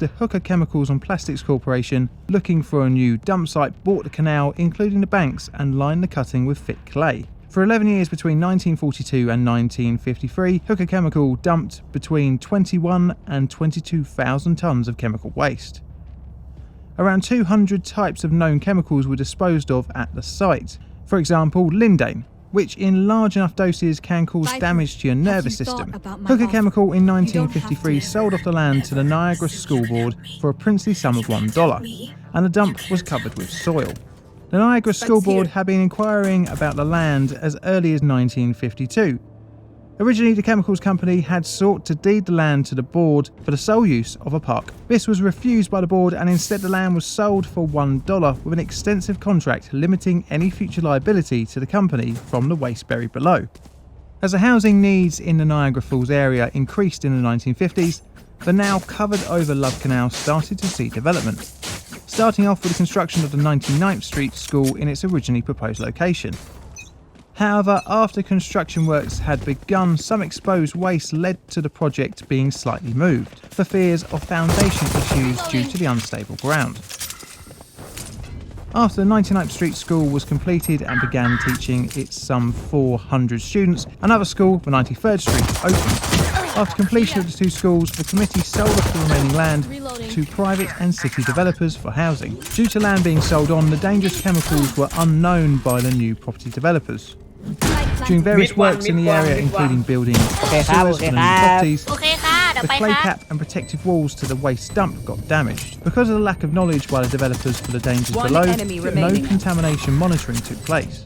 the Hooker Chemicals and Plastics Corporation, looking for a new dump site, bought the canal, including the banks, and lined the cutting with thick clay. For 11 years between 1942 and 1953, Hooker Chemical dumped between 21 and 22,000 tonnes of chemical waste. Around 200 types of known chemicals were disposed of at the site. For example, lindane, which in large enough doses can cause damage to your nervous system. Hooker Chemical in 1953 sold off the land to the Niagara School Board for a princely sum of $1, and the dump was covered with soil. The Niagara School Board had been inquiring about the land as early as 1952. Originally, the chemicals company had sought to deed the land to the board for the sole use of a park. This was refused by the board, and instead the land was sold for $1 with an extensive contract limiting any future liability to the company from the waste buried below. As the housing needs in the Niagara Falls area increased in the 1950s, the now covered over Love Canal started to see development, starting off with the construction of the 99th Street School in its originally proposed location. However, after construction works had begun, some exposed waste led to the project being slightly moved, for fears of foundation issues due to the unstable ground. After the 99th Street School was completed and began teaching its some 400 students, another school, the 93rd Street, opened. After completion of the two schools, the committee sold off the remaining land to private and city developers for housing. Due to land being sold on, the dangerous chemicals were unknown by the new property developers. During various works in the area, including building sewers for the new properties, the clay cap and protective walls to the waste dump got damaged. Because of the lack of knowledge by the developers for the dangers below, no contamination monitoring took place.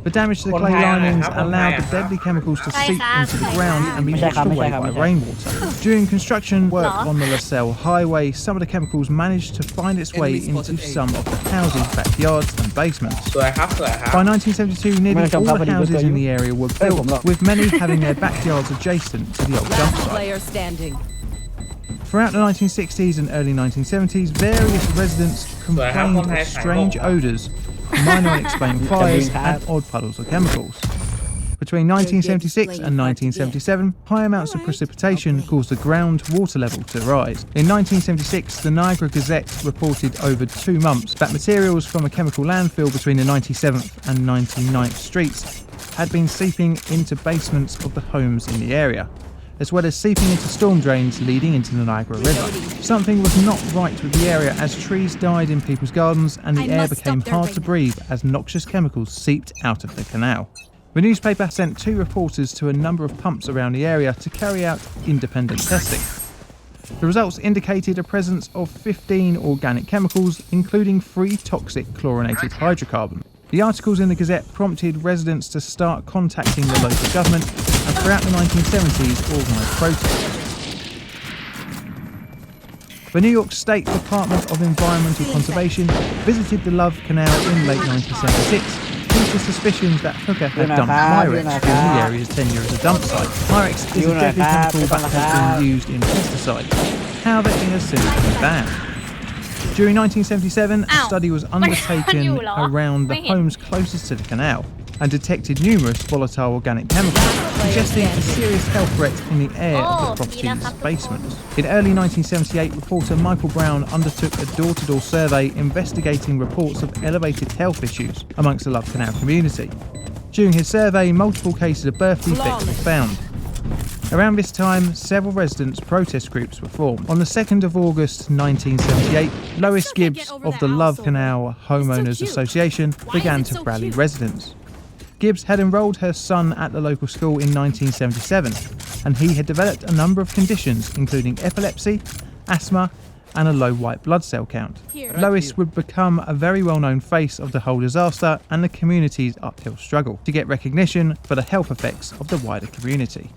The damage to the clay linings allowed the deadly chemicals to seep into the ground and be washed away by rainwater. During construction work on the LaSalle Highway, some of the chemicals managed to find its way into some of the houses' backyards and basements. By 1972, nearly all the houses in the area were built, with many having their backyards adjacent to the old dump site. Throughout the 1960s and early 1970s, various residents complained of strange odours, minor unexplained fires, and odd puddles of chemicals. Between 1976 and 1977, high amounts of precipitation caused the ground water level to rise. In 1976, the Niagara Gazette reported over 2 months that materials from a chemical landfill between the 97th and 99th Streets had been seeping into basements of the homes in the area, as well as seeping into storm drains leading into the Niagara River. Something was not right with the area as trees died in people's gardens and the air became hard to breathe as noxious chemicals seeped out of the canal. The newspaper sent 2 reporters to a number of pumps around the area to carry out independent testing. The results indicated a presence of 15 organic chemicals, including 3 toxic chlorinated hydrocarbons. The articles in the Gazette prompted residents to start contacting the local government, and throughout the 1970s organised protests. The New York State Department of Environmental Conservation visited the Love Canal in late 1976 due to suspicions that Hooker had dumped Mirex during the area's tenure as a dump site. Mirex is a deadly chemical that has been used in pesticides. However, it has since been banned. During 1977, a study was undertaken around the homes closest to the canal and detected numerous volatile organic chemicals, suggesting a serious health threat in the air of the property's basements. In early 1978, reporter Michael Brown undertook a door-to-door survey investigating reports of elevated health issues amongst the Love Canal community. During his survey, multiple cases of birth defects were found. Around this time, several residents' protest groups were formed. On the 2nd of August 1978, Lois Gibbs of the Love Canal Homeowners Association began to rally residents. Gibbs had enrolled her son at the local school in 1977, and he had developed a number of conditions, including epilepsy, asthma, and a low white blood cell count. Lois would become a very well-known face of the whole disaster and the community's uphill struggle to get recognition for the health effects of the wider community.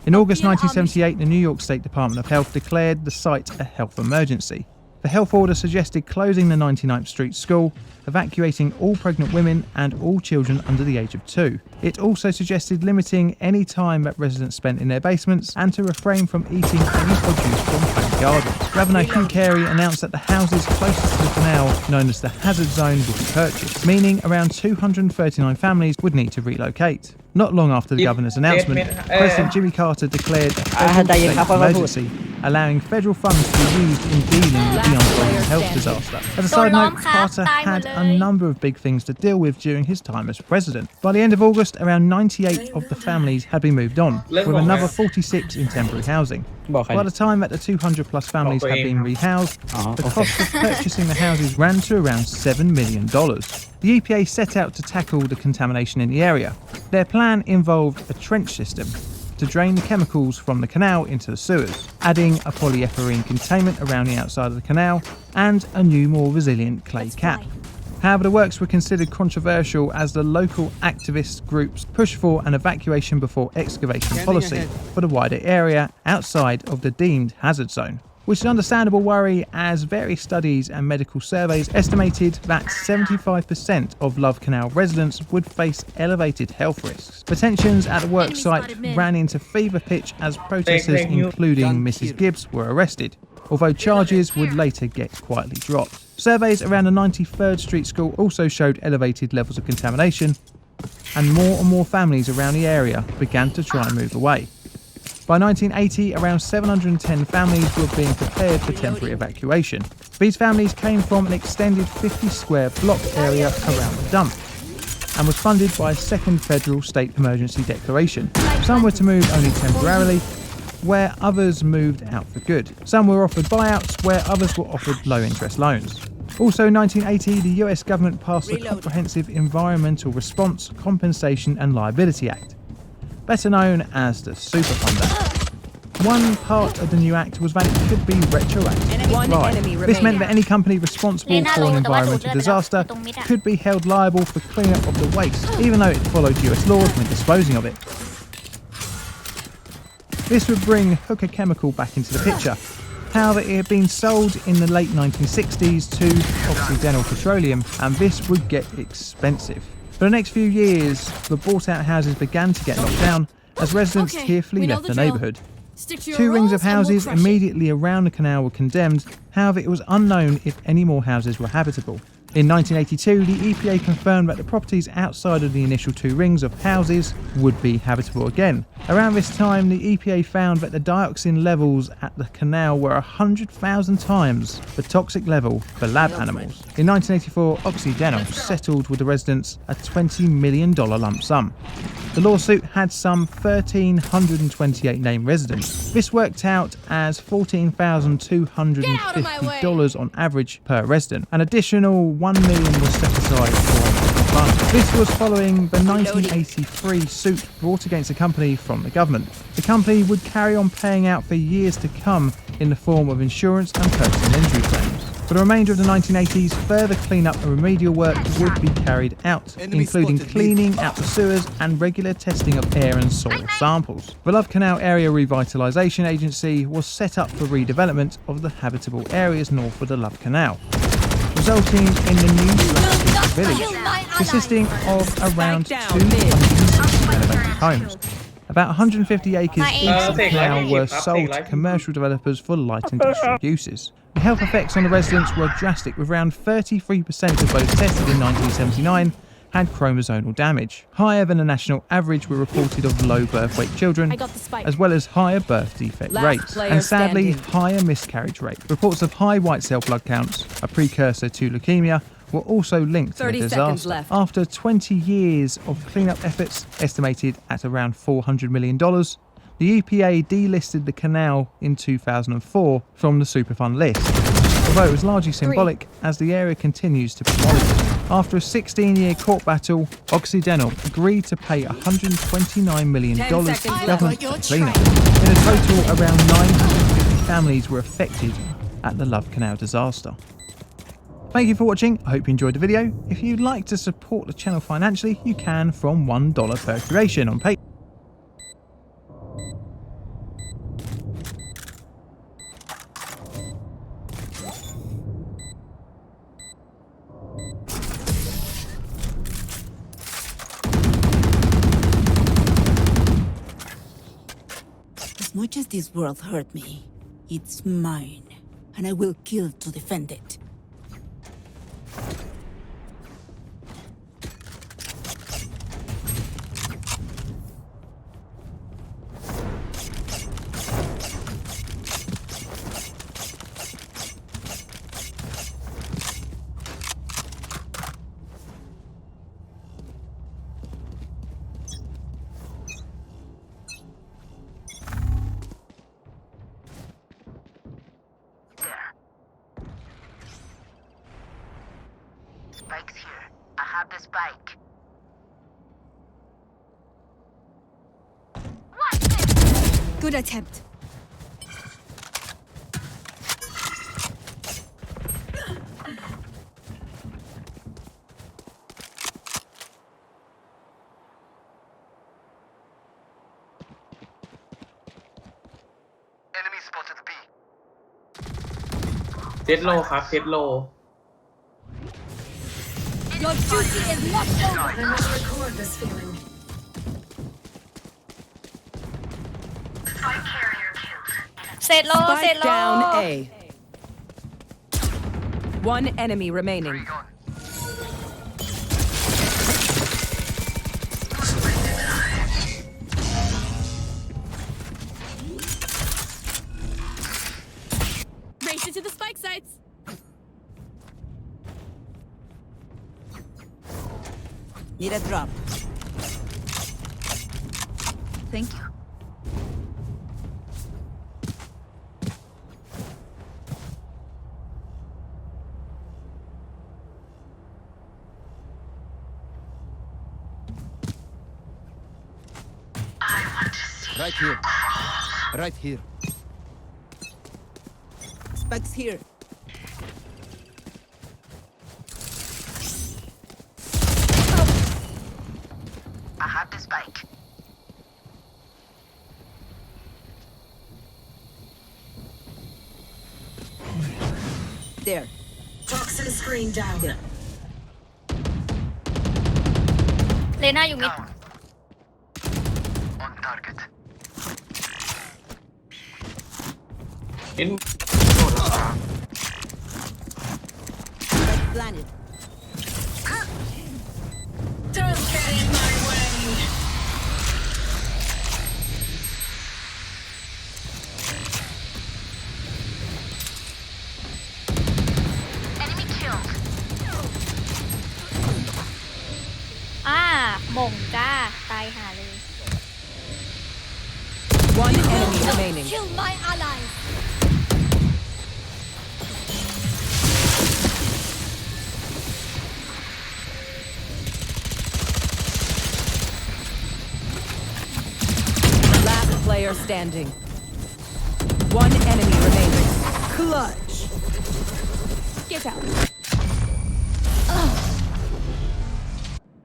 In August 1978, the New York State Department of Health declared the site a health emergency. The health order suggested closing the 99th Street School evacuating all pregnant women and all children under the age of 2. It also suggested limiting any time that residents spent in their basements and to refrain from eating any produce from home gardens. Governor Hugh Carey announced that the houses closest to the canal, known as the hazard zone, would be purchased, meaning around 239 families would need to relocate. Not long after the governor's announcement, President Jimmy Carter declared a federal state of emergency, allowing federal funds to be used in dealing with the unfolding health disaster. As a side note, Carter had a number of big things to deal with during his time as president. By the end of August, around 98 of the families had been moved on, with another 46 in temporary housing. By the time that the 200 plus families had been rehoused, the cost of purchasing the houses ran to around $7 million. The EPA set out to tackle the contamination in the area. Their plan involved a trench system to drain the chemicals from the canal into the sewers, adding a polyethylene containment around the outside of the canal and a new, more resilient clay cap. However, the works were considered controversial as the local activist groups pushed for an evacuation before excavation policy for the wider area outside of the deemed hazard zone, which is an understandable worry as various studies and medical surveys estimated that 75% of Love Canal residents would face elevated health risks. The tensions at the work site ran into fever pitch as protesters, including Mrs. Gibbs, were arrested, although charges would later get quietly dropped. Surveys around the 93rd Street School also showed elevated levels of contamination, and more families around the area began to try and move away. By 1980, around 710 families were being prepared for temporary evacuation. These families came from an extended 50 square block area around the dump and was funded by a second federal state emergency declaration. Some were to move only temporarily, where others moved out for good. Some were offered buyouts, where others were offered low-interest loans. Also in 1980, the US government passed the Comprehensive Environmental Response, Compensation and Liability Act, better known as the Superfund Act. One part of the new act was that it could be retroactive. This meant that any company responsible for an environmental disaster could be held liable for cleanup of the waste, even though it followed US laws when disposing of it. This would bring Hooker Chemical back into the picture. However, it had been sold in the late 1960s to Occidental Petroleum, and this would get expensive. For the next few years, the bought-out houses began to get knocked down as residents tearfully left the neighbourhood. 2 rings of houses immediately around the canal were condemned. However, it was unknown if any more houses were habitable. In 1982, the EPA confirmed that the properties outside of the initial 2 rings of houses would be habitable again. Around this time, the EPA found that the dioxin levels at the canal were 100,000 times the toxic level for lab animals. In 1984, Occidental settled with the residents a $20 million lump sum. The lawsuit had some 1,328 named residents. This worked out as $14,250 on average per resident. An additional $1 million was set aside for the fund. This was following the 1983 suit brought against the company from the government. The company would carry on paying out for years to come in the form of insurance and personal injury claims. For the remainder of the 1980s, further cleanup and remedial work would be carried out, including cleaning out the sewers and regular testing of air and soil samples. The Love Canal Area Revitalisation Agency was set up for redevelopment of the habitable areas north of the Love Canal, resulting in the new village, consisting of around 260 renovated homes. About 150 acres east of the canal were sold to commercial developers for light industrial uses. The health effects on the residents were drastic, with around 33% of those tested in 1979 had chromosomal damage. Higher than the national average were reported of low birth weight children, as well as higher birth defect rates, and sadly higher miscarriage rate. Reports of high white cell blood counts, a precursor to leukemia, were also linked to the disaster. After 20 years of cleanup efforts, estimated at around $400 million, the EPA delisted the canal in 2004 from the Superfund list, although it was largely symbolic as the area continues to be monitored. After a 16-year court battle, Occidental agreed to pay $129 million to the government for cleanup. In a total, around 950 families were affected at the Love Canal disaster. Thank you for watching. I hope you enjoyed the video. If you'd like to support the channel financially, you can from $1 per creation on Patreon. much as this world hurt me, it's mine, and I will kill to defend it. Spike's here. I have the spike. Watch this! Good attempt. Enemy spotted B. เซตโลครับเซตโล Your duty is not over. I must record this feeling. Spike carrier killed. เสร็จโลเสร็จ Spike โล down A. One enemy remaining. Race it to the spike sites. Need a drop. Thank you. Right here. Right here. Spike's here. I have the spike. There. Toxin screen down. เลน่าอยู่มิด Down. On target. เอ็น Spike planted. Don't get in my way. Enemy killed. หม่งจ้า ตายหาเลย One enemy remaining. Kill my allies. Last player standing. One enemy remaining. Clutch. Get out.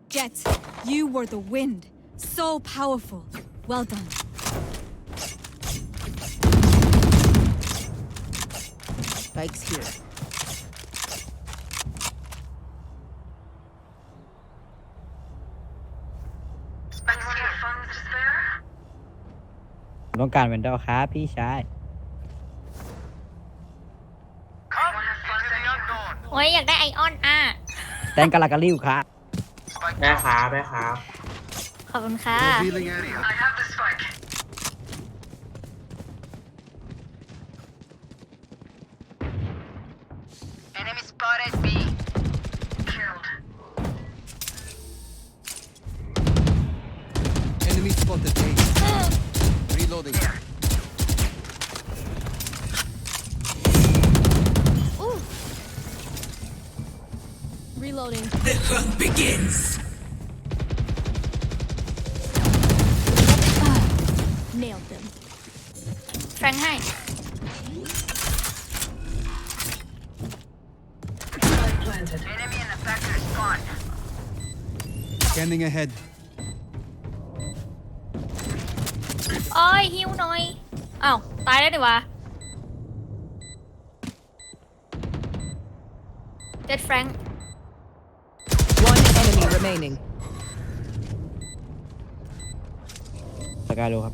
Jet, you were the wind. So powerful. Well done. Spike's here. Spike's here. Funds to spare? ต้องการเวนดอลครับพี่ชาย Come into the unknown. โอ้ยอยากได้ไอออนแตงกะลากะริ้วครับ Spike แม่ down. ครับแม่ครับ ขอบคุณค่ะ Revealing area. I have the spike. Enemy spotted B. Killed. Enemy spotted A. Reloading. Reloading. The hunt begins. Nailed them. แฟรงค์ให้ Spike planted. Enemy in the factory spawn. Scanning ahead. โอ้ยหิวหน่อยอ้าวตายแล้วดิวะเจ็ดแฟรงค์ One enemy remaining. สกายโลครับ